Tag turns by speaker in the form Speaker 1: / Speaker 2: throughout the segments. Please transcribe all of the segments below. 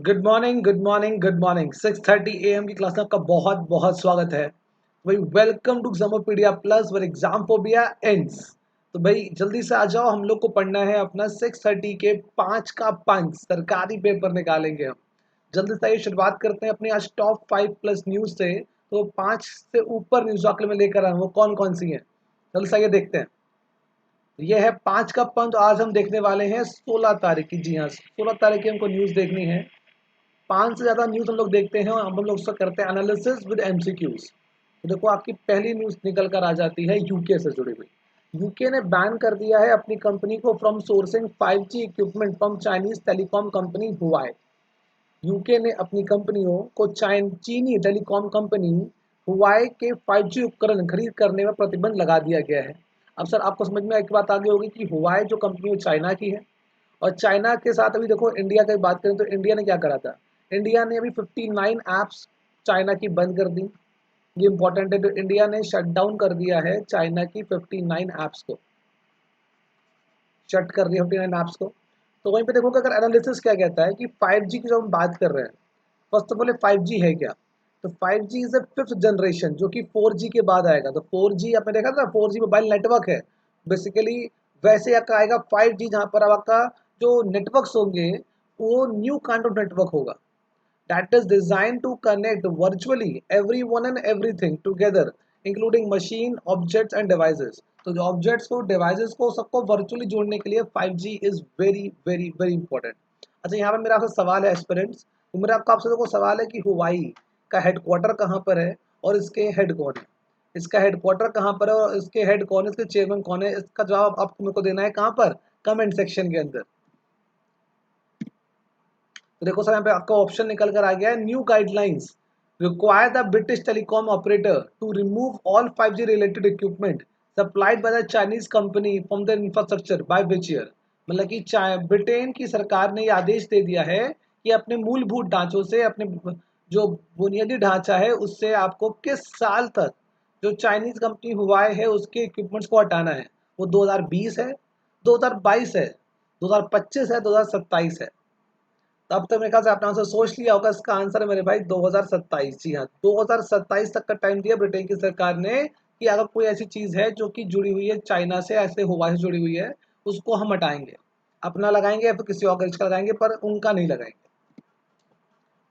Speaker 1: Good morning good morning good morning 6:30 AM की class में आपका बहुत बहुत स्वागत है। भाई welcome to Examopedia plus where examphobia ends. तो भाई जल्दी से आ जाओ, हम लोग को पढ़ना है अपना 6:30 के 5 का पंच सरकारी पेपर निकालेंगे हम। जल्दी से आइए शुरुआत करते हैं अपनी आज टॉप 5 प्लस न्यूज से। तो 5 से ऊपर न्यूज आके मैं लेकर आया हूँ, वो कौन कौन सी हैं जल्दी से आइए देखते हैं। ये है 5 का पंच। आज हम देखने वाले हैं 16 तारीख की। जी हाँ, 16 तारीख की हमको न्यूज देखनी है। 5 से ज़्यादा न्यूज़ हम लोग देखते हैं और हम लोग उसका करते हैं एनालिसिस विद एमसीक्यूज। तो देखो आपकी पहली न्यूज़ निकल कर आ जाती है यूके से जुड़ी हुई। यूके ने बैन कर दिया है अपनी कंपनी को from sourcing 5G equipment from Chinese telecom company Huawei. UK ने अपनी कंपनियों को चीनी टेलीकॉम कंपनी हुआई के 5G उपकरण खरीद करने में प्रतिबंध लगा दिया गया है। अब सर आपको समझ में एक बात आ गई होगी कि हुआई जो कंपनी है चाइना की है, और चाइना के साथ अभी देखो इंडिया की बात करें तो इंडिया ने क्या करा था। इंडिया ने अभी 59 ऐप्स चाइना की बंद कर दी। ये इंपॉर्टेंट है, तो इंडिया ने शट डाउन कर दिया है चाइना की 59 ऐप्स को, शट कर दिया 59 ऐप्स को। तो वहीं पे देखोगे अगर एनालिसिस क्या कहता है कि 5G की जब हम बात कर रहे हैं, फर्स्ट ऑफ ऑल 5G है क्या। तो 5G is a fifth generation जो कि 4G के बाद आएगा। तो 4G आपने देखा था, 4G मोबाइल नेटवर्क है बेसिकली। वैसे आपका आएगा 5G, जहाँ पर आपका जो नेटवर्क्स होंगे वो न्यू काइंड ऑफ नेटवर्क होगा, that is designed to connect virtually everyone and everything together including machine objects and devices। तो जो ऑब्जेक्ट्स को डिवाइसेस को सबको वर्चुअली जोड़ने के लिए 5G is very very very important. अच्छा, यहाँ पर मेरा आपसे सवाल है एस्पिरेंट्स। तो मेरा आपसे देखो सवाल है कि हुवाई का हेडक्वार्टर कहाँ पर है और इसके हेड कौन है। इसका हेडक्वार्टर कहाँ पर है और इसके हेड कौन है, इसके चेयरमैन कौन है, इसका जवाब आपको मेरे को देना है कहाँ पर, कमेंट सेक्शन के अंदर। तो देखो सर यहाँ पे आपका ऑप्शन निकल कर आ गया है, new guidelines require the British telecom operator to remove all 5G related equipment supplied by the Chinese company from the infrastructure by which year. मतलब कि ब्रिटेन की सरकार ने ये आदेश दे दिया है कि अपने मूलभूत ढांचों से, अपने जो बुनियादी ढांचा है उससे आपको किस साल तक जो चाइनीज कंपनी हुआई है उसके इक्विपमेंट्स को हटाना है। वो 2020 है, 2022 है, 2025 है, 2027 है। तो अब तक मेरे ख्याल से आपने आंसर सोच लिया होगा। इसका आंसर है मेरे भाई 2027। जी हाँ, 2027 तक का टाइम दिया ब्रिटेन की सरकार ने कि अगर कोई ऐसी चीज है जो कि जुड़ी हुई है चाइना से, ऐसे हुआ से जुड़ी हुई है, उसको हम हटाएंगे। अपना लगाएंगे या फिर किसी और देश का लगाएंगे, पर उनका नहीं लगाएंगे।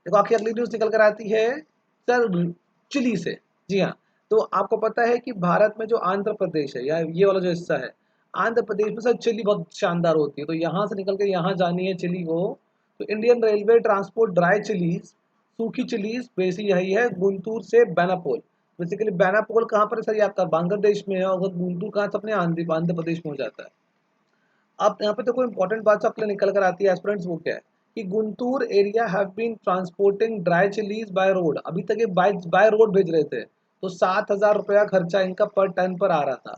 Speaker 1: देखो आखिर अगली न्यूज निकल कर आती है सर चिली से। जी हाँ, तो आपको पता है कि भारत में जो आंध्र प्रदेश है या ये वाला जो हिस्सा है, आंध्र प्रदेश में सर चिली बहुत शानदार होती है। तो यहाँ से निकल के यहाँ जानी है चिली को। तो Indian railway transport dry chillies, सूखी चिलीज बेसी यही है गुंटूर से बेनापोल। बेसिकली बेनापोल कहाँ पर है सर, ये आपका बांग्लादेश में है, और गुंटूर कहाँ से अपने आंध्र आंध्र प्रदेश में हो जाता है। अब यहाँ पे तो कोई इंपॉर्टेंट बात जो आपके लिए निकल कर आती है एस्पिरेंट्स, वो क्या है कि Guntur area have been transporting dry chillies by road. अभी तक ये बाय बाय रोड भेज रहे थे, तो 7,000 रुपया खर्चा इनका पर टन पर आ रहा था।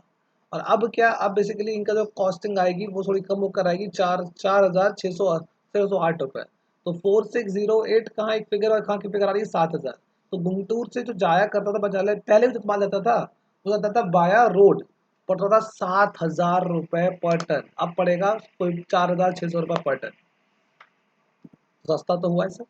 Speaker 1: और अब क्या, अब बेसिकली इनका जो कॉस्टिंग आएगी वो थोड़ी कम होकर आएगी, 4,608 रुपये। तो 4608 कहाँ एक फिगर और कहाँ की फिगर आ रही है 7,000। तो गुंटूर से जो जाया करता था बचाले, पहले भी तो माल जाता था, वो जाता था बाया रोड, पड़ता था 7,000 रुपये पर टन। अब पड़ेगा कोई 4,600 रुपये पर टन। सस्ता तो हुआ है sir.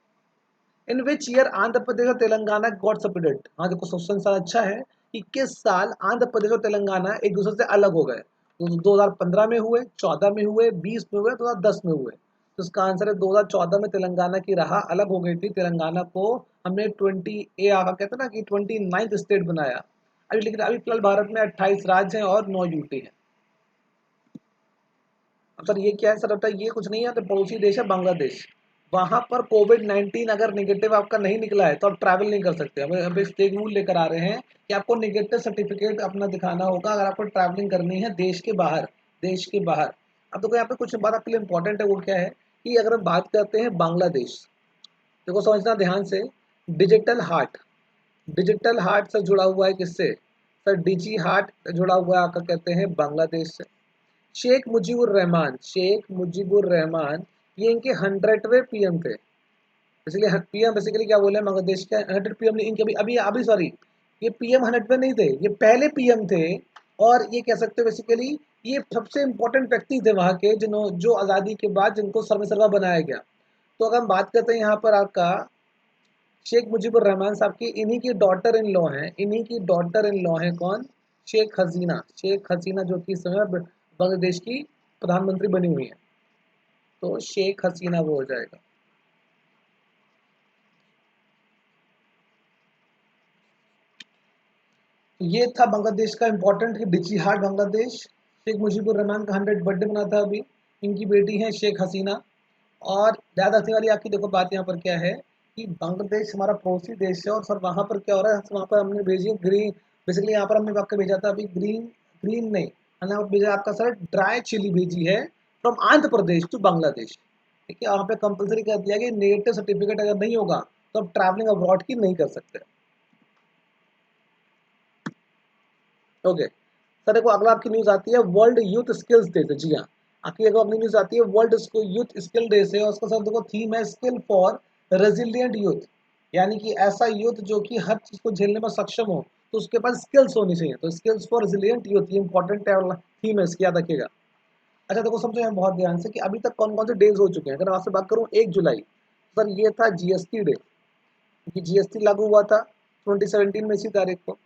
Speaker 1: In which year Andhra Pradesh और तेलंगाना गॉट सेपरेटेड। हाँ देखो क्वेश्चन सर अच्छा है कि किस साल आंध्र प्रदेश और तेलंगाना एक दूसरे से अलग हो गए। तो 2015 में हुए, 14 में हुए, 20 में हुए, 2010 में हुए। तो इसका आंसर है 2014 में तेलंगाना की राह अलग हो गई थी। तेलंगाना को हमने 20 आका कहते हैं ना कि 29th स्टेट बनाया। अभी लेकिन अभी फिलहाल भारत में 28 राज्य हैं और 9 यूटी हैं। अब सर ये क्या है सर, बेटा ये कुछ नहीं है, तो पड़ोसी देश है बांग्लादेश। वहां पर कोविड-19 अगर निगेटिव आपका नहीं निकला है तो आप ट्रैवल नहीं कर सकते। हमें अभी स्टेट रूल लेकर आ रहे हैं कि आपको निगेटिव सर्टिफिकेट अपना दिखाना होगा अगर आपको ट्रैवलिंग करनी है देश के बाहर, देश के बाहर। अब देखो यहाँ पे कुछ बात आपके लिए इंपॉर्टेंट है, वो क्या है कि अगर हम बात करते हैं बांग्लादेश, देखो समझना ध्यान से। डिजिटल हार्ट, डिजिटल हार्ट से जुड़ा हुआ है किससे सर, डिजी हार्ट जुड़ा हुआ है आपका कहते हैं बांग्लादेश से। शेख मुजीबुर रहमान, शेख मुजीबुर रहमान, ये इनके 100वें पीएम थे। इसलिए पीएम बेसिकली क्या बोले, बांग्लादेश के 100 पीएम नहीं, इनके अभी अभी अभी सॉरी, ये पीएम 100 नहीं थे, ये पहले पीएम थे। और ये कह सकते हो बेसिकली ये सबसे इंपॉर्टेंट व्यक्ति थे वहाँ के, जिन्हों जो आज़ादी के बाद जिनको सर्वेसर्वा बनाया गया। तो अगर हम बात करते हैं यहाँ पर आपका शेख मुजीबुर रहमान साहब की, इन्हीं की डॉटर इन लॉ हैं, इन्हीं की डॉटर इन लॉ हैं कौन? शेख हसीना। शेख हसीना जो कि इस समय बांग्लादेश की प्रधानमंत्री बनी हुई है, तो शेख हसीना वो हो जाएगा। ये था बांग्लादेश का इंपॉर्टेंट डिची हार्ट बांग्लादेश। शेख मुजीबुर रहमान का 100 बर्थडे मना था अभी। इनकी बेटी है शेख हसीना। और याद रखने वाली आपकी देखो बात यहाँ पर क्या है कि बांग्लादेश हमारा पड़ोसी देश है, और सर वहाँ पर क्या हो रहा है, वहाँ पर हमने भेजी ग्रीन, बेसिकली यहाँ पर हमने आपको भेजा था अभी ग्रीन, ग्रीन नहीं, हमने आपको भेजा आपका सर ड्राई चिली भेजी है फ्रॉम आंध्र प्रदेश टू बांग्लादेश। ठीक है, वहाँ पे कंपलसरी कर दिया कि नेगेटिव सर्टिफिकेट अगर नहीं होगा तो आप ट्रैवलिंग अब्रॉड की नहीं कर सकते। ओके सर, देखो अगला आपकी न्यूज आती है वर्ल्ड यूथ स्किल्स डे से। जी हाँ, आपकी देखो अगली न्यूज आती है वर्ल्ड यूथ स्किल डे से, और उसका सर देखो थीम है स्किल फॉर रेजिलियंट यूथ, यानी कि ऐसा यूथ जो कि हर चीज को झेलने में सक्षम हो, तो उसके पास स्किल्स होनी चाहिए। तो स्किल्स फॉर रेजिलियंट यूथ ये इंपॉर्टेंट थीम है, इसकी याद रखिएगा। अच्छा देखो समझो यहाँ बहुत ध्यान से कि अभी तक कौन कौन से डेज हो चुके हैं। अगर आपसे बात करूँ 1 जुलाई, सर ये था जीएसटी डे, क्योंकि जीएसटी लागू हुआ था 2017 में इसी तारीख को।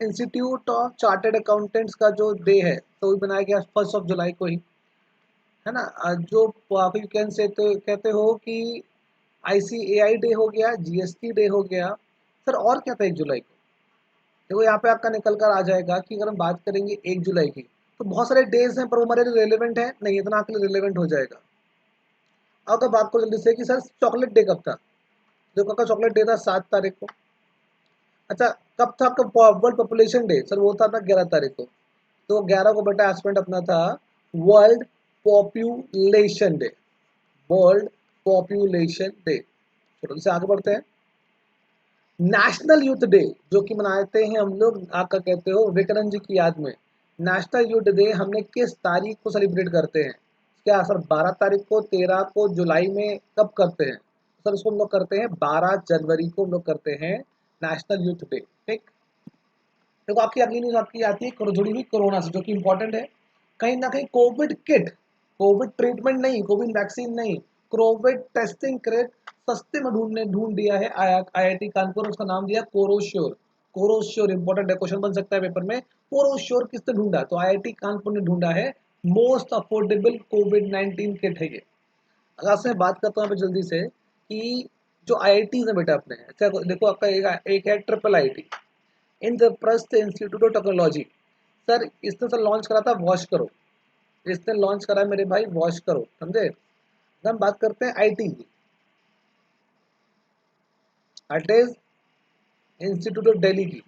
Speaker 1: इंस्टीट्यूट ऑफ चार्टर्ड अकाउंटेंट्स का जो डे है तो वो बनाया गया 1 जुलाई को ही, है ना। जो आप यू कैन से तो कहते हो कि आईसीएआई डे हो गया, जीएसटी डे हो गया। सर और क्या था 1 जुलाई को? देखो यहाँ पे आपका निकल कर आ जाएगा कि अगर हम बात करेंगे 1 जुलाई की, तो बहुत सारे डेज हैं पर वो हमारे लिए रेलिवेंट है नहीं, इतना आपके लिए रिलेवेंट हो जाएगा। अब अगर बात करो जल्दी से कि सर चॉकलेट डे कब था, देखो आपका चॉकलेट डे था 7 तारीख को। अच्छा, कब था आपका वर्ल्ड पॉपुलेशन डे? सर वो था अपना 11 तारीख को। तो 11 को बेटा एस्पेंड अपना था world population day, world population day. चलो इसे आगे बढ़ते हैं। नेशनल यूथ डे जो कि मनाते हैं हम लोग, आपका कहते हो विवेकानंद जी की याद में। नेशनल यूथ डे हमने किस तारीख को सेलिब्रेट करते हैं? क्या सर 12 तारीख को, 13 को, जुलाई में कब करते हैं? सर इसको हम लोग करते हैं 12 जनवरी को हम लोग करते हैं नेशनल यूथ डे। ठीक, देखो आपकी अगली न्यूज आपकी आती है जुड़ी हुई कोरोना से, जो कि इंपॉर्टेंट है। कहीं ना कहीं कोविड किट, कोविड ट्रीटमेंट नहीं, कोविड वैक्सीन नहीं, कोविड टेस्टिंग किट सस्ते में ढूंढ दिया है आईआईटी कानपुर, उसका नाम दिया कोरोश्योर। कोरोश्योर इंपॉर्टेंट है, क्वेश्चन बन सकता है पेपर में। कोरोश्योर किसने ढूंढा? तो आईआईटी कानपुर ने ढूंढा है। मोस्ट अफोर्डेबल कोविड-19 किट है ये। अगर आपसे मैं बात करता हूँ जल्दी से कि जो आईआईटी है बेटा अपने, अच्छा देखो आपका एक है triple IT, Indraprastha institute of technology. Sir इसने सर लॉन्च करा था वॉश करो, इसने लॉन्च करा मेरे भाई वॉश करो, समझे। हम बात करते हैं आईटी की, that is institute of Delhi की।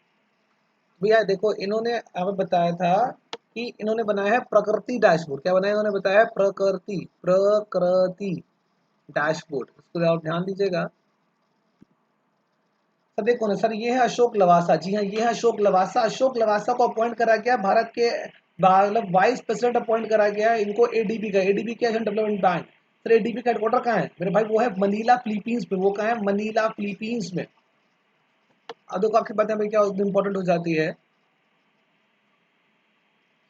Speaker 1: भैया देखो इन्होंने हमें बताया था कि इन्होंने बनाया है प्रकृति डैशबोर्ड। क्या बनाया इन्होंने? बताया प्रकृति, प्रकृति डैशबोर्ड, इसको आप ध्यान दीजिएगा। सर देखो ना सर, ये है अशोक लवासा। जी हाँ, ये है अशोक लवासा। अशोक लवासा को अपॉइंट करा गया भारत के मतलब वाइस प्रेसिडेंट अपॉइंट करा गया है इनको एडीबी का। एडीबी क्या है? Development bank. सर एडीबी का हेडक्वार्टर कहाँ है मेरे भाई? वो है मनीला फिलीपींस में। वो कहाँ है? मनीला फिलीपींस में। अब देखो आपकी बातें में क्या इंपॉर्टेंट हो जाती है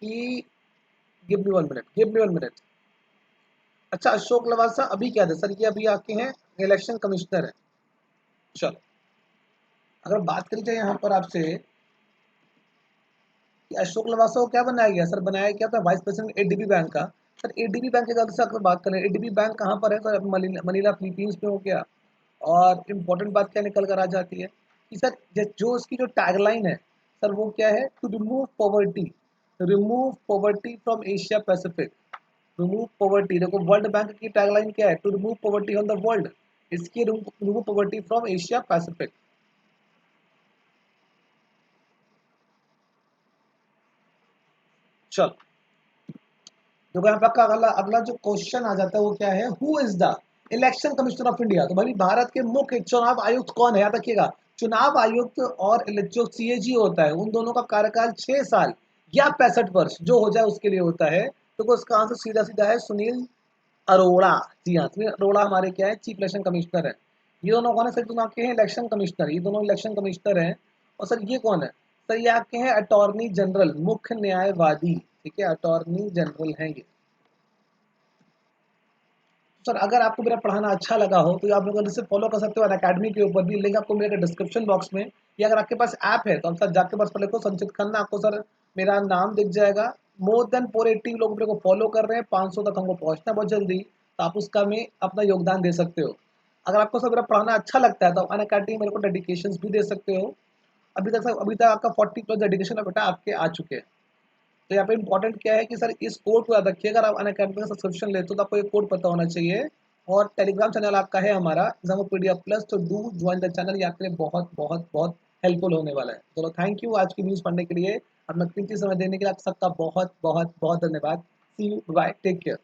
Speaker 1: कि give me 1 minute, give me 1 minute. अच्छा अशोक लवासा अभी क्या थे सर? ये अभी आपके हैं इलेक्शन कमिश्नर है। चलो अगर बात करी जाए यहाँ पर आपसे कि अशोक लवासा को क्या बनाया गया? सर बनाया क्या था वाइस प्रेसिडेंट एडीबी बैंक का। सर एडीबी बैंक की अगर से अगर बात करें, एडीबी बैंक कहाँ पर है? सर मनीला फिलीपींस में हो गया। और इम्पोर्टेंट बात क्या निकल कर आ जाती है कि सर जो उसकी जो टैगलाइन है सर वो क्या है? To remove poverty, remove poverty from Asia Pacific, remove poverty. देखो वर्ल्ड बैंक की टैगलाइन क्या है? To remove poverty on the world. इसकी remove poverty from Asia Pacific. चल देखो यहाँ पे अगला अगला जो क्वेश्चन आ जाता है वो क्या है? Who is the election commissioner of India? तो भाई भारत के मुख्य चुनाव आयुक्त कौन है? याद रखिएगा, चुनाव आयुक्त और जो सीएजी होता है उन दोनों का कार्यकाल 6 साल या 65 वर्ष जो हो जाए उसके लिए होता है। तो उसका आंसर सीधा सीधा है सुनील अरोड़ा। जी हाँ, सुनील अरोड़ा हमारे क्या है? चीफ इलेक्शन कमिश्नर है। ये दोनों कौन है सर? दोनों आपके हैं इलेक्शन कमिश्नर, ये दोनों इलेक्शन कमिश्नर हैं। और सर ये कौन है? सर ये आपके हैं अटॉर्नी जनरल, मुख्य न्यायवादी। ठीक है, अटॉर्नी जनरल हैं ये। सर अगर आपको मेरा पढ़ाना अच्छा लगा हो तो आप लोग इसे फॉलो कर सकते हो अनअकैडमी के ऊपर भी, लिंक आपको मिलेगा डिस्क्रिप्शन बॉक्स में। या अगर आपके पास ऐप है तो आप सर जाके बस लिखो संचित खन्ना, आपको सर मेरा नाम दिख जाएगा। मोर देन 480 लोग मेरे को फॉलो कर रहे हैं, 500 तक हमको पहुंचना बहुत जल्दी, तो आप उसका में अपना योगदान दे सकते हो। अगर आपको सर मेरा पढ़ाना अच्छा लगता है तो अनअकैडमी मेरे को डेडिकेशन भी दे सकते हो। अभी तक आपका 40+ डेडिकेशन बेटा आपके आ चुके हैं। तो यहाँ पे इम्पोर्टेंट क्या है कि सर इस कोड को याद रखिए, अगर आप अनअकैडमी का सब्सक्रिप्शन लेते हो तो आपको ये कोड पता होना चाहिए। और टेलीग्राम चैनल आपका है हमारा एग्जाम पीडीएफ प्लस, तो डू ज्वाइन द चैनल, ये आपके लिए बहुत बहुत बहुत हेल्पफुल होने वाला है। चलो थैंक यू आज की न्यूज़ पढ़ने के लिए, अपना कीमती समय देने के लिए आप सबका बहुत बहुत बहुत धन्यवाद। सी यू, बाय, टेक केयर।